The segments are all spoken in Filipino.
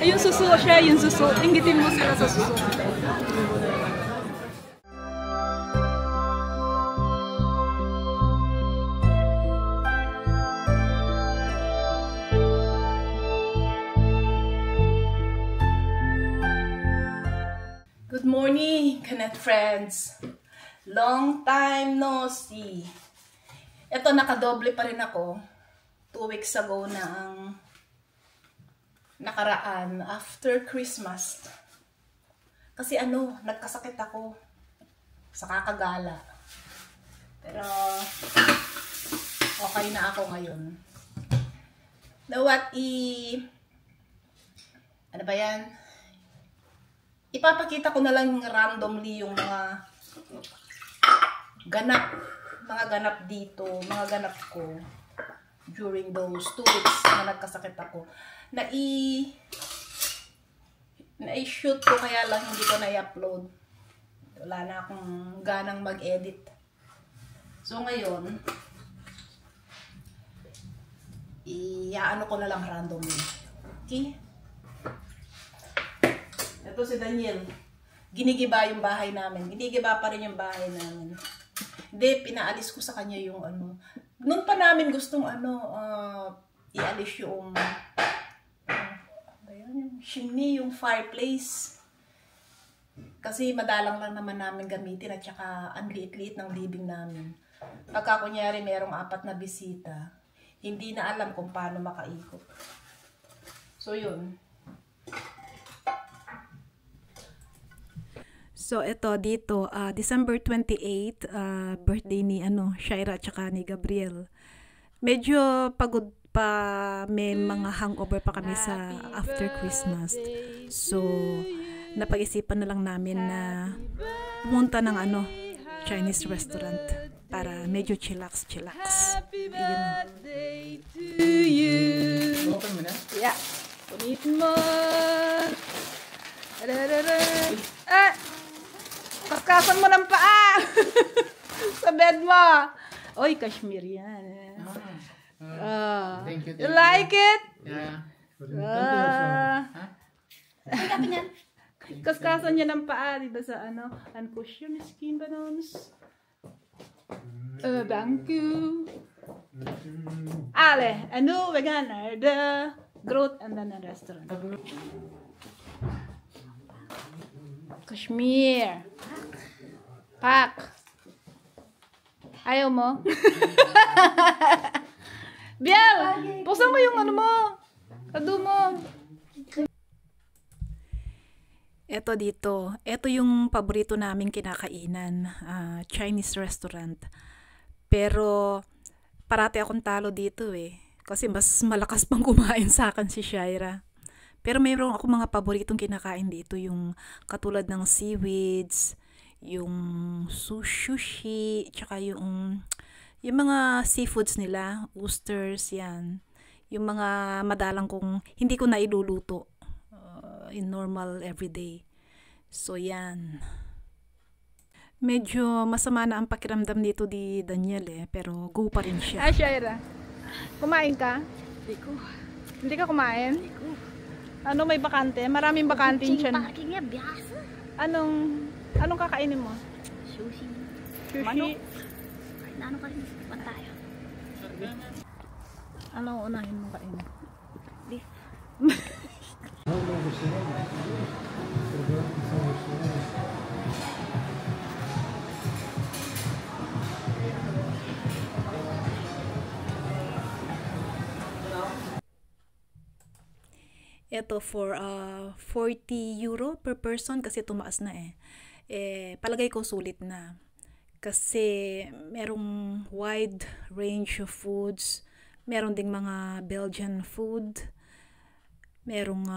Ayun, suso siya, yung suso. Inggitin mo sila sa suso. Good morning, Connect friends. Long time no see. Ito, nakadoble pa rin ako. 2 weeks ago na ang nakaraan after Christmas. Kasi nagkasakit ako sa kakagala. Pero okay na ako ngayon. Now what ano ba yan? Ipapakita ko na lang randomly yung mga ganap dito, mga ganap ko during those 2 weeks na nagkasakit ako. Na-shoot ko kaya lang hindi ko na-upload. Wala na akong ganang mag-edit. So ngayon, iaano ko na lang randomly. Okay? Ito si Daniel. Ginigiba yung bahay namin. Ginigiba pa rin yung bahay namin. Hindi, pinaalis ko sa kanya yung Noon pa namin gustong ialis yung chimney, yung fireplace. Kasi madalang lang naman namin gamitin at saka ang liit-liit ng living namin. Pagka kunyari merong 4 na bisita, hindi na alam kung paano makaikot. So yun. So ito dito, December 28, birthday ni Shaira at saka ni Gabriel. Medyo pagod pa, may mga hangover pa kami sa after Christmas. So napag-isipan na lang namin na pumunta ng Chinese restaurant para medyo chillax. Happy birthday to you. Open mo na? Yeah. Punitin mo. Kaskasan mo ng paa. Sa bed mo. Oy, cashmere yan. Thank you. You like it? Yeah. Kaskasan niya ng paa, diba sa and push your skin bananas. Thank you. Ale, we're gonna the growth and then a restaurant. Kashmir. Pak. Ayaw mo? Biel, buksan mo yung mo. Kado mo. Ito dito. Ito yung paborito naming kinakainan. Chinese restaurant. Pero parati akong talo dito eh. Kasi mas malakas pang kumain sa akin si Shaira. Pero mayroon ako mga paboritong kinakain dito, yung katulad ng seaweeds, yung sushi, tsaka yung mga seafoods nila, oysters, yan. Yung mga madalang kong hindi ko na iluluto in normal everyday. So yan. Medyo masama na ang pakiramdam dito di Daniel pero go pa rin siya. Shaira, kumain ka? Hindi ko. Hindi ka kumain? Hindi ko. May bakante? Maraming bakante dyan. Parking niya, biyasa. Anong kakainin mo? Sushi. Sushi? Ano ka rin? Pan tayo. Anong unahin mo kainin? Beef. Ito for 40 euro per person kasi tumaas na palagay ko sulit na. Kasi merong wide range of foods. Meron ding mga Belgian food. Merong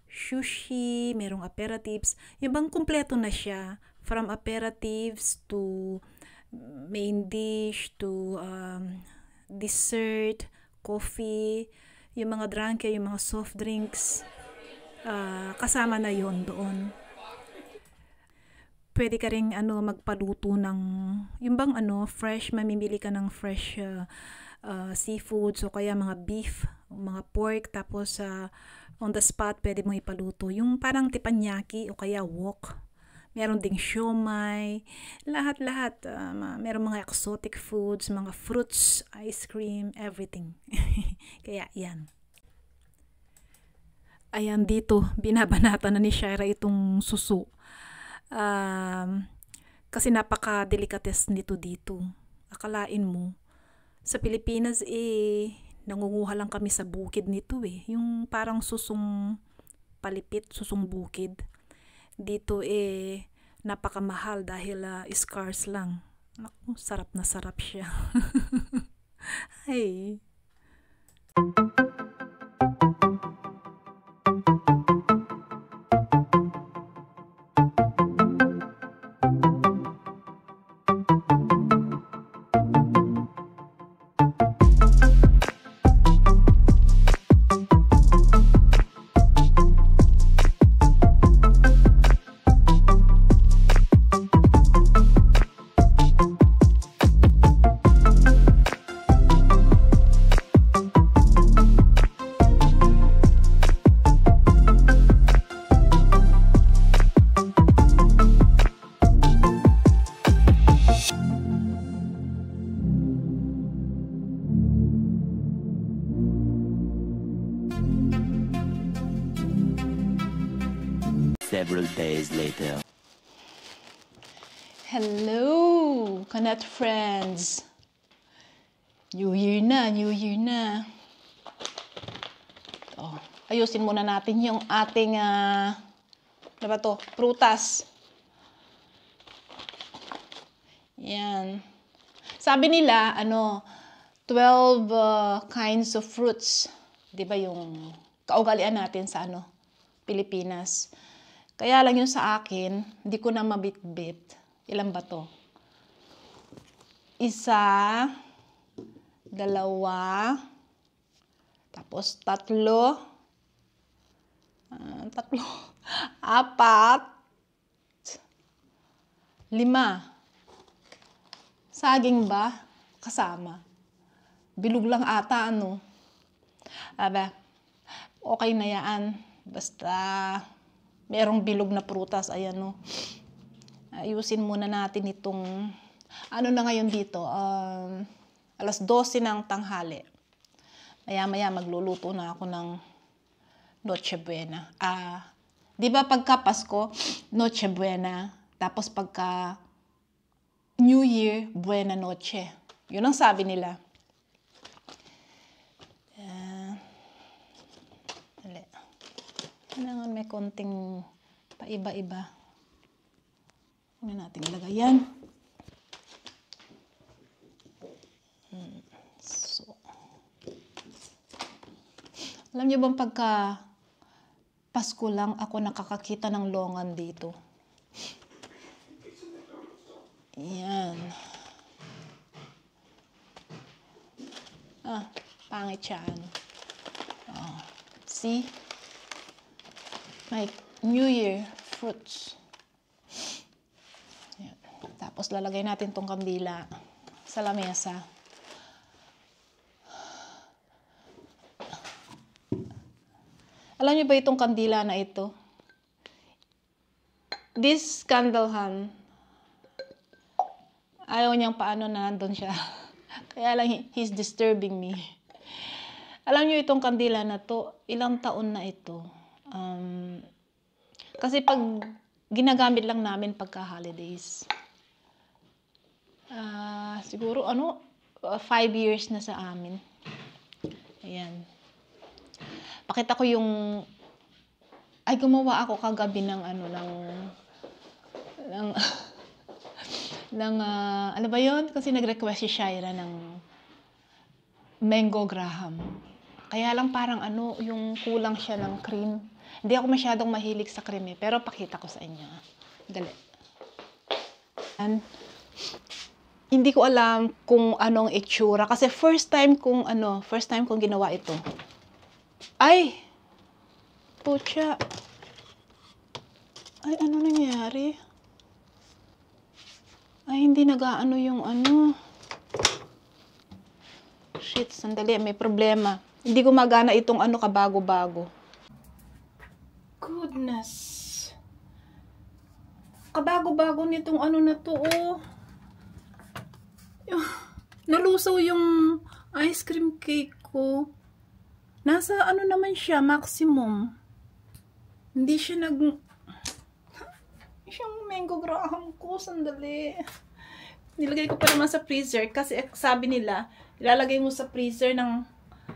sushi, merong aperitifs. Yung bang kumpleto na siya. From aperitifs to main dish to dessert, coffee, yung mga drink, yung mga soft drinks, kasama na yon doon. pwede ka ring magpaluto ng, yung bang fresh, mamimili ka ng fresh seafoods o kaya mga beef, o mga pork, tapos on the spot pwede mong ipaluto. Yung parang teppanyaki o kaya wok. Meron ding siomai, lahat-lahat. Meron mga exotic foods, mga fruits, ice cream, everything. Kaya yan. Ayan, dito, binabanata na ni Shaira itong suso. Kasi napaka-delicates nito dito. Akalain mo, sa Pilipinas nangunguha lang kami sa bukid nito Yung parang susong palipit, susong bukid. Dito napakamahal dahil scarce lang. Naku, sarap na sarap siya. Ay. Several days later. Hello, Kanet friends. New Year na. Ayusin muna natin yung ating, ano ba to? Prutas. Yan. Sabi nila, 12 kinds of fruits. Di ba yung kaugalian natin sa Pilipinas. Kaya lang yung sa akin, hindi ko na mabitbit. Ilan ba to? 1, 2, tapos 3, 4, 5. Saging ba? Kasama. Bilog lang ata, Aba, okay na yan. Basta merong bilog na prutas, ayan, Ayusin muna natin itong, na ngayon dito, 12:00 ng tanghali. Maya-maya magluluto na ako ng Noche Buena. Di ba pagka Pasko, Noche Buena, tapos pagka New Year, Buena Noche. Yun ang sabi nila. Kailangan may konting paiba-iba. Ano natin ilagay yan? So, alam niyo bang pagka Pasko lang ako nakakakita ng longan dito? Yan. Pangit siya. See? Like New Year fruits. Yan. Tapos lalagay natin tong kandila sa lamesa. Alam niyo ba itong kandila na ito? This candle hand, ayaw niyang paano na nandun siya. Kaya lang he's disturbing me. Alam niyo itong kandila na to, ilang taon na ito. Kasi pag ginagamit lang namin pagka holidays. Siguro 5 years na sa amin. Ayan. Pakita ko yung gumawa ako kagabi ng ano ba yun? Kasi nag-request si Shaira ng mango graham. Kaya lang parang yung kulang siya ng cream. Hindi ako masyadong mahilig sa cream pero pakita ko sa inyo. Dali. And, hindi ko alam kung anong itsura kasi first time kong ginawa ito. Ay! Pucha. Ay, ano nangyari? Ay, hindi nag-aano yung ano. Shit, sandali, may problema. Hindi gumagana itong ano kabago-bago. Goodness. Kabago-bago nitong ano na to, oh. Nalusaw yung ice cream cake ko. Nasa ano naman siya, maximum. Hindi siya yung mango graham ko, sandali. Nilagay ko pa naman sa freezer kasi sabi nila, ilalagay mo sa freezer ng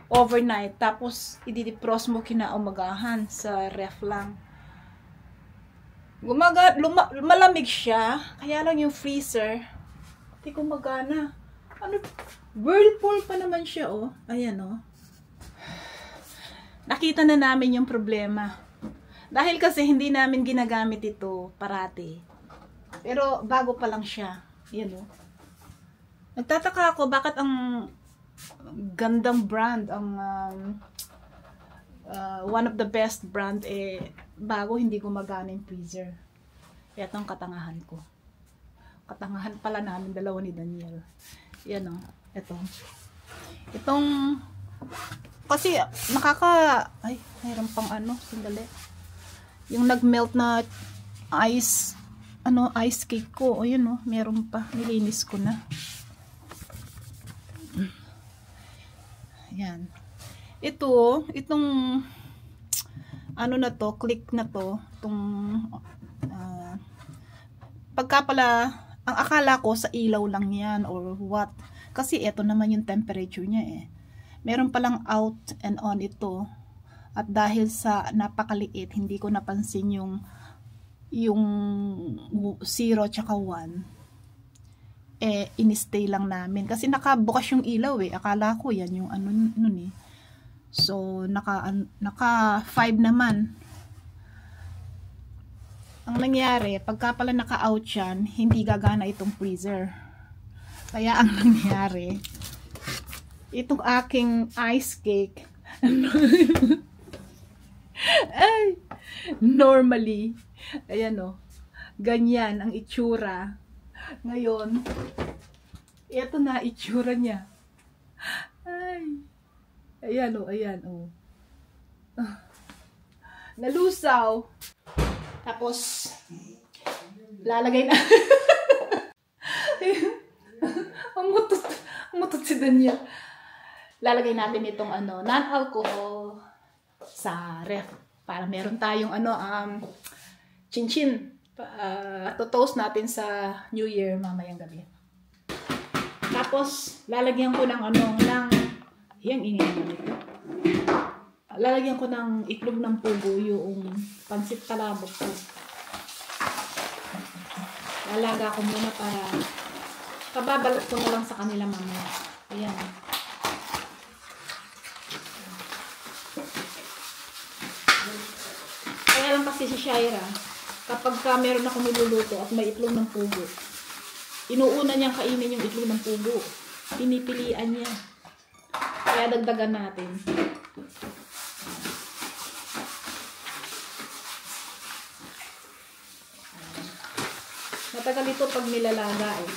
overnight tapos i-defrost mo kinaumagahan sa ref lang. Malamig siya, kaya lang yung freezer hindi gumagana. Ano, whirlpool pa naman siya, oh. Ayan, oh. Nakita na namin yung problema. Dahil kasi hindi namin ginagamit ito parati. Pero bago pa lang siya. Yan, oh. Nagtataka ako bakit ang gandang brand, ang one of the best brand, bago hindi gumagana yung freezer. Kaya itong katangahan ko. Katangahan pala namin, dalawa ni Daniel. Yan, oh. Itong kasi ay, mayroon pang ano, sandali. Yung nag-melt na ice cake ko. O yun, oh, meron pa. Nilinis ko na. Yan. Itong ano na to, click na to, itong pagka pala, ang akala ko sa ilaw lang yan or what. Kasi ito naman yung temperature niya eh. Meron palang out and on ito. At dahil sa napakaliit, hindi ko napansin yung 0 tsaka 1. In-stay lang namin. Kasi nakabukas yung ilaw eh. Akala ko yan yung ano nun eh. So, naka 5 naman. Ang nangyari, pagka pala naka-out yan, hindi gagana itong freezer. Kaya ang nangyari, itong aking ice cake, ay, normally, ayan o, ganyan ang itsura. Ngayon, ito na itsura niya. Ay, ayan o, ayan o. Nalusaw. Tapos, lalagay na. Umutot si Daniel. Lalagay natin itong non-alcohol sa ref para meron tayong chin-chin. To-toast natin sa New Year mamayang gabi. Tapos, lalagyan ko ng yung ingay naman ito. Lalagyan ko ng itlog ng pugo, yung pansit palabok ko. Lalaga ko muna para kababalot ko na lang sa kanila mamaya. Ayan. Kaya lang kasi si Shaira, kapag meron ako niluluto at may itlog ng pugo, inuuna niyang kainin yung itlog ng pugo. Pinipilian niya. Kaya dagdagan natin. Matagal ito pag nilalaga eh.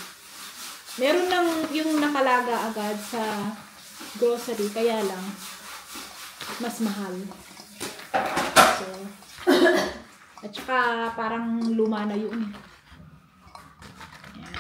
Meron lang yung nakalaga agad sa grocery, kaya lang mas mahal. So, at saka parang luma na yun. Ayan.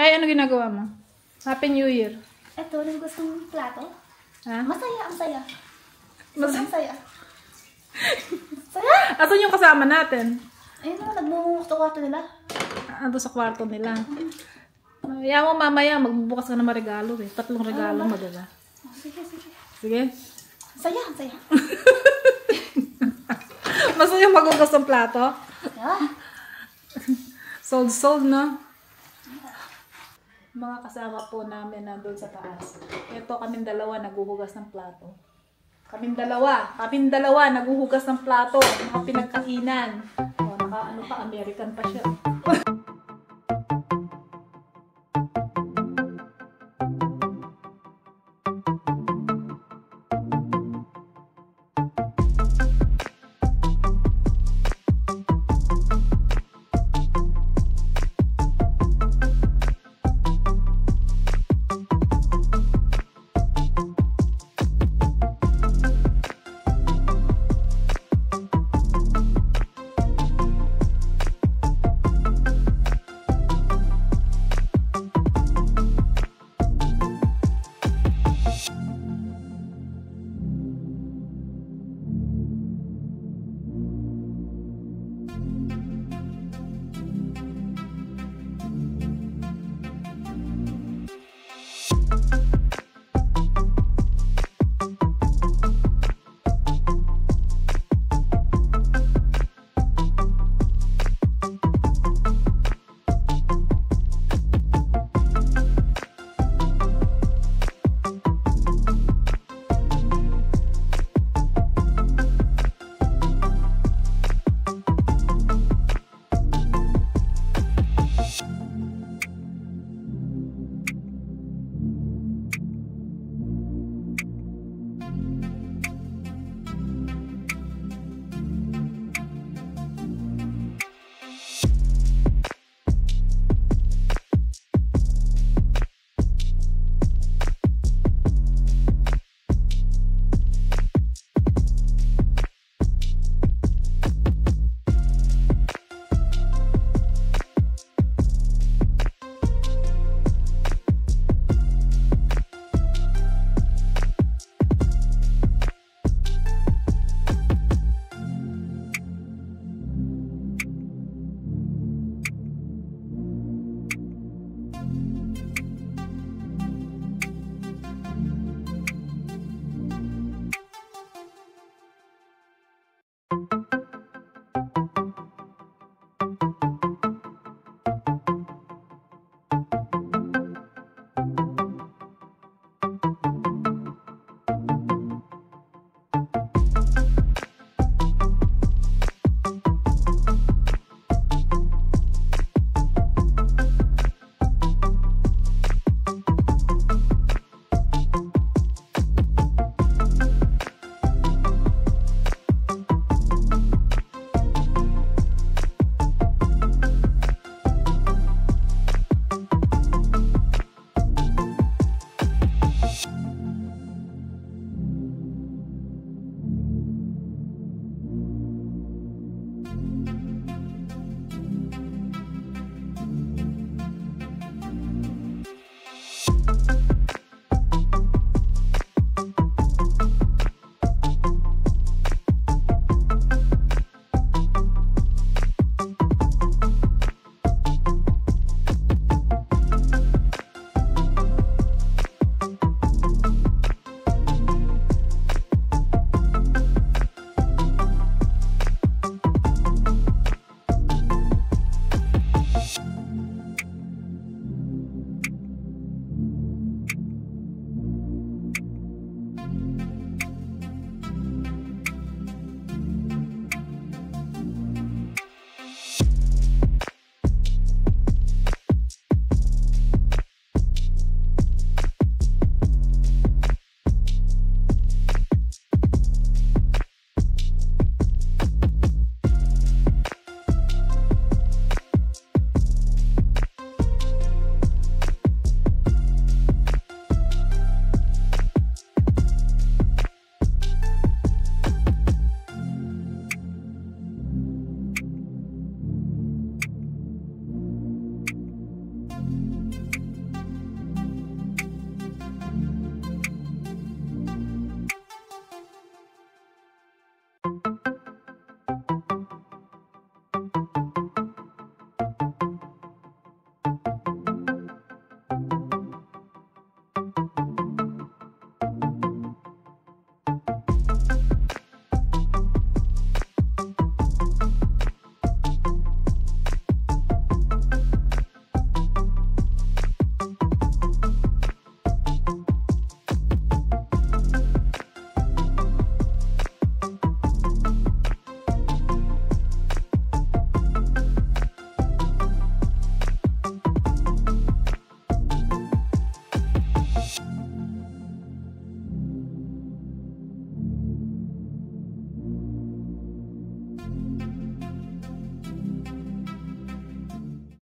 Ay, ano ginagawa mo? Happy New Year. Eto, nagugas ng plato. Ha? Masaya, ang saya. Mas- Ang saya. Saya! Asan yung kasama natin? Ayun na, nagbubungos sa kwarto nila. Ando sa kwarto nila. Kaya mo mamaya, magbubukas ka ng mga regalo eh. 3 regalo mo, diba? Oh, sige, sige. Sige. Ang saya, ang saya. Masaya magugas ng plato. Yeah. Sold, no? Mga kasama po namin nandun sa taas. Ito, kaming dalawa naghuhugas ng plato. Kaming dalawa naghuhugas ng plato. Mga pinagkainan. O, ano pa, American pa siya.